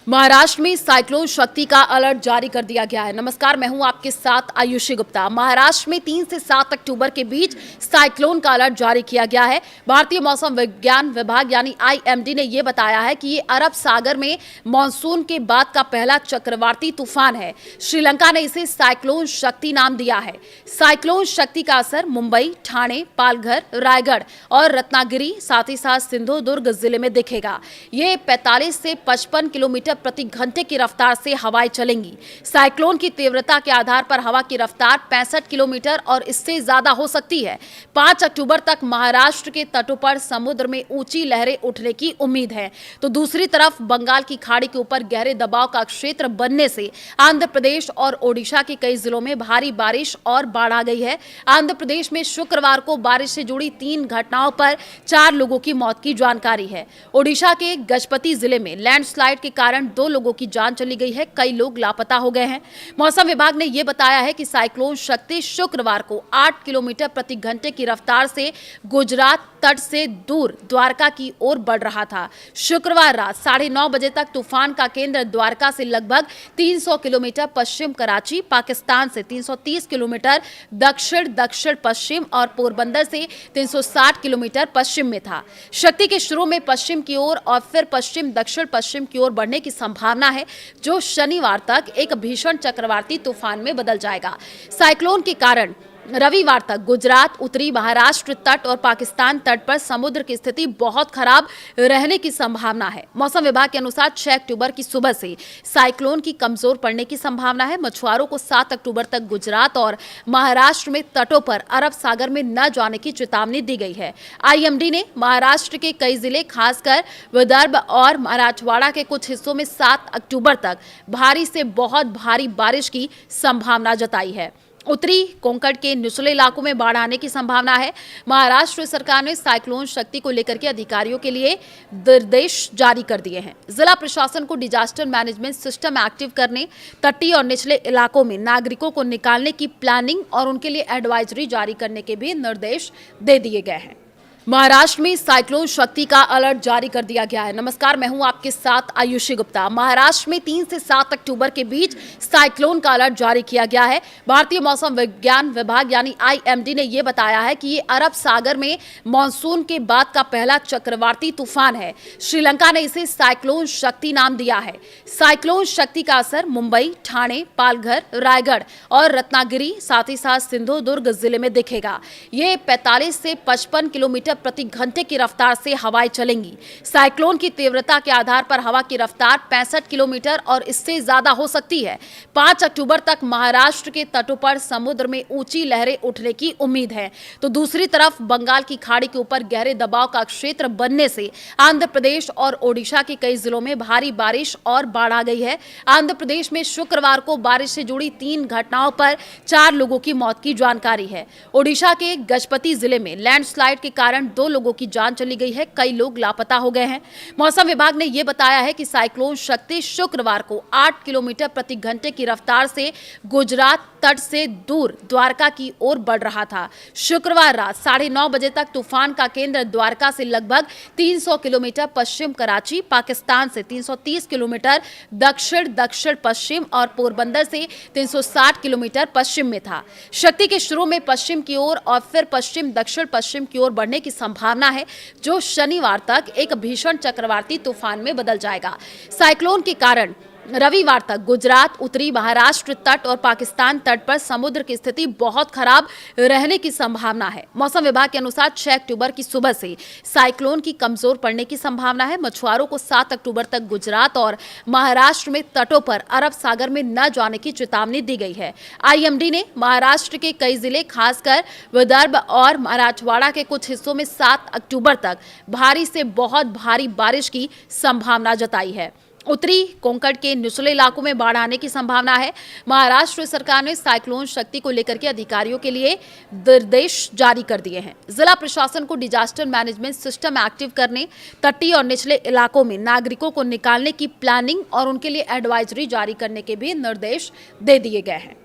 महाराष्ट्र में साइक्लोन शक्ति का अलर्ट जारी कर दिया गया है। नमस्कार, मैं हूं आपके साथ आयुषी गुप्ता। महाराष्ट्र में 3 से 7 अक्टूबर के बीच साइक्लोन का अलर्ट जारी किया गया है। भारतीय मौसम विज्ञान विभाग यानी आईएमडी ने यह बताया है कि ये अरब सागर में मानसून के बाद का पहला चक्रवाती तूफान है। श्रीलंका ने इसे साइक्लोन शक्ति नाम दिया है। साइक्लोन शक्ति का असर मुंबई, ठाणे, पालघर, रायगढ़ और रत्नागिरी साथ ही साथ सिंधुदुर्ग जिले में दिखेगा। ये 45 से 55 किलोमीटर प्रति घंटे की रफ्तार से हवाएं चलेंगी। साइक्लोन की तीव्रता के आधार पर हवा की रफ्तार 65 किलोमीटर और इससे ज्यादा हो सकती है। 5 अक्टूबर तक महाराष्ट्र के तटों पर समुद्र में ऊंची लहरें उठने की उम्मीद है। तो दूसरी तरफ बंगाल की खाड़ी के ऊपर गहरे दबाव का क्षेत्र बनने से आंध्र प्रदेश और ओडिशा के कई जिलों में भारी बारिश और बाढ़ आ गई है। आंध्र प्रदेश में शुक्रवार को बारिश से जुड़ी 3 घटनाओं पर 4 लोगों की मौत की जानकारी है। ओडिशा के गजपति जिले में लैंडस्लाइड के कारण 2 लोगों की जान चली गई है। कई लोग लापता हो गए हैं। मौसम विभाग ने यह बताया है कि साइक्लोन शक्ति शुक्रवार को 8 किलोमीटर प्रति घंटे की रफ्तार से गुजरात तट से दूर द्वारका की ओर बढ़ रहा था। शुक्रवार रात 9:30 बजे तक तूफान का केंद्र द्वारका से लगभग 300 किलोमीटर पश्चिम कराची, पाकिस्तान से 330 किलोमीटर दक्षिण दक्षिण पश्चिम और पोरबंदर से 360 किलोमीटर पश्चिम में था। शक्ति के शुरू में पश्चिम की ओर और फिर पश्चिम दक्षिण पश्चिम की ओर बढ़ने की संभावना है, जो शनिवार तक एक भीषण चक्रवाती तूफान में बदल जाएगा। साइक्लोन के कारण रविवार तक गुजरात, उत्तरी महाराष्ट्र तट और पाकिस्तान तट पर समुद्र की स्थिति बहुत खराब रहने की संभावना है। मौसम विभाग के अनुसार 6 अक्टूबर की सुबह से साइक्लोन की कमजोर पड़ने की संभावना है। मछुआरों को 7 अक्टूबर तक गुजरात और महाराष्ट्र में तटों पर अरब सागर में न जाने की चेतावनी दी गई है। आईएमडी ने महाराष्ट्र के कई जिले, खासकर विदर्भ और मराठवाड़ा के कुछ हिस्सों में 7 अक्टूबर तक भारी से बहुत भारी बारिश की संभावना जताई है। उत्तरी कोंकण के निचले इलाकों में बाढ़ आने की संभावना है। महाराष्ट्र सरकार ने साइक्लोन शक्ति को लेकर के अधिकारियों के लिए निर्देश जारी कर दिए हैं। जिला प्रशासन को डिजास्टर मैनेजमेंट सिस्टम एक्टिव करने, तटीय और निचले इलाकों में नागरिकों को निकालने की प्लानिंग और उनके लिए एडवाइजरी जारी करने के भी निर्देश दे दिए गए हैं। महाराष्ट्र में साइक्लोन शक्ति का अलर्ट जारी कर दिया गया है। नमस्कार, मैं हूं आपके साथ आयुषी गुप्ता। महाराष्ट्र में 3 से 7 अक्टूबर के बीच साइक्लोन का अलर्ट जारी किया गया है। भारतीय मौसम विज्ञान विभाग यानी आईएमडी ने यह बताया है कि ये अरब सागर में मानसून के बाद का पहला चक्रवाती तूफान है। श्रीलंका ने इसे साइक्लोन शक्ति नाम दिया है। साइक्लोन शक्ति का असर मुंबई, ठाणे, पालघर, रायगढ़ और रत्नागिरी साथ ही साथ सिंधुदुर्ग जिले में दिखेगा। ये 45 से 55 किलोमीटर प्रति घंटे की रफ्तार से हवाएं चलेंगी। साइक्लोन की तीव्रता के आधार पर हवा की रफ्तार 65 किलोमीटर और इससे ज्यादा हो सकती है। 5 अक्टूबर तक महाराष्ट्र के तटों पर समुद्र में ऊंची लहरें उठने की उम्मीद है। तो दूसरी तरफ बंगाल की खाड़ी के ऊपर गहरे दबाव का क्षेत्र बनने से आंध्र प्रदेश और ओडिशा के कई जिलों में भारी बारिश और बाढ़ आ गई है। आंध्र प्रदेश में शुक्रवार को बारिश से जुड़ी 3 घटनाओं पर 4 लोगों की मौत की जानकारी है। ओडिशा के गजपति जिले में लैंडस्लाइड के कारण 2 लोगों की जान चली गई है। कई लोग लापता हो गए हैं। मौसम विभाग ने यह बताया है कि साइक्लोन शक्ति शुक्रवार को 8 किलोमीटर प्रति घंटे की रफ्तार से गुजरात तट से दूर द्वारका की ओर बढ़ रहा था। शुक्रवार रात 9:30 बजे तक तूफान का केंद्र द्वारका से लगभग 300 किलोमीटर पश्चिम कराची, पाकिस्तान से 330 किलोमीटर दक्षिण दक्षिण पश्चिम और पोरबंदर से 360 किलोमीटर पश्चिम में था। शक्ति के शुरू में पश्चिम की ओर और फिर पश्चिम दक्षिण पश्चिम की ओर बढ़ने की संभावना है, जो शनिवार तक एक भीषण चक्रवाती तूफान में बदल जाएगा। साइक्लोन के कारण रविवार तक गुजरात, उत्तरी महाराष्ट्र तट और पाकिस्तान तट पर समुद्र की स्थिति बहुत खराब रहने की संभावना है। मौसम विभाग के अनुसार 6 अक्टूबर की सुबह से साइक्लोन की कमजोर पड़ने की संभावना है। मछुआरों को 7 अक्टूबर तक गुजरात और महाराष्ट्र में तटों पर अरब सागर में न जाने की चेतावनी दी गई है। आईएमडी ने महाराष्ट्र के कई जिले, खासकर विदर्भ और मराठवाड़ा के कुछ हिस्सों में 7 अक्टूबर तक भारी से बहुत भारी बारिश की संभावना जताई है। उत्तरी कोंकण के निचले इलाकों में बाढ़ आने की संभावना है। महाराष्ट्र सरकार ने साइक्लोन शक्ति को लेकर के अधिकारियों के लिए निर्देश जारी कर दिए हैं। जिला प्रशासन को डिजास्टर मैनेजमेंट सिस्टम एक्टिव करने, तटीय और निचले इलाकों में नागरिकों को निकालने की प्लानिंग और उनके लिए एडवाइजरी जारी करने के भी निर्देश दे दिए गए हैं।